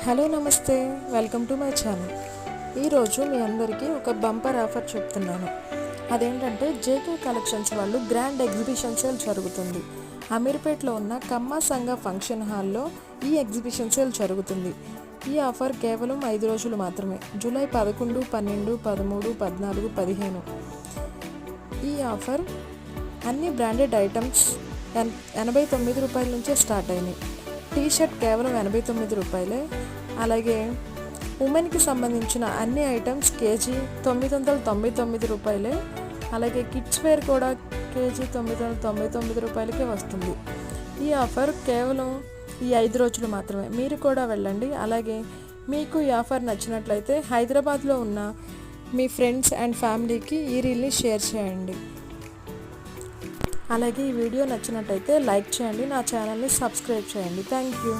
Hello నమస్తే, welcome to my channel. ఈరోజు మీ అందరికీ ఒక బంపర్ ఆఫర్ చెప్తున్నాను. అదేంటంటే జేకే కలెక్షన్స్ వాళ్ళు గ్రాండ్ ఎగ్జిబిషన్ సేల్ జరుగుతుంది. అమీర్పేట్లో ఉన్న కమ్మా సంఘ ఫంక్షన్ హాల్లో ఈ ఎగ్జిబిషన్ సేల్ జరుగుతుంది. ఈ ఆఫర్ కేవలం 5 రోజులు మాత్రమే, జూలై 11, 12, 13, 14, 15. ఈ ఆఫర్ అన్ని బ్రాండెడ్ ఐటమ్స్ 89 రూపాయల నుంచే స్టార్ట్ అయినాయి. టీషర్ట్ కేవలం 89 రూపాయలే. అలాగే ఉమెన్కి సంబంధించిన అన్ని ఐటమ్స్ కేజీ 999 రూపాయలే. అలాగే కిడ్స్ వేర్ కూడా కేజీ 999 రూపాయలకే వస్తుంది. ఈ ఆఫర్ కేవలం ఈ 5 రోజులు మాత్రమే. మీరు కూడా వెళ్ళండి. అలాగే మీకు ఈ ఆఫర్ నచ్చినట్లయితే హైదరాబాద్లో ఉన్న మీ ఫ్రెండ్స్ అండ్ ఫ్యామిలీకి ఈ రీల్ని షేర్ చేయండి. అలాగే ఈ వీడియో నచ్చినట్టయితే లైక్ చేయండి, నా ఛానల్ని సబ్స్క్రైబ్ చేయండి. Thank you.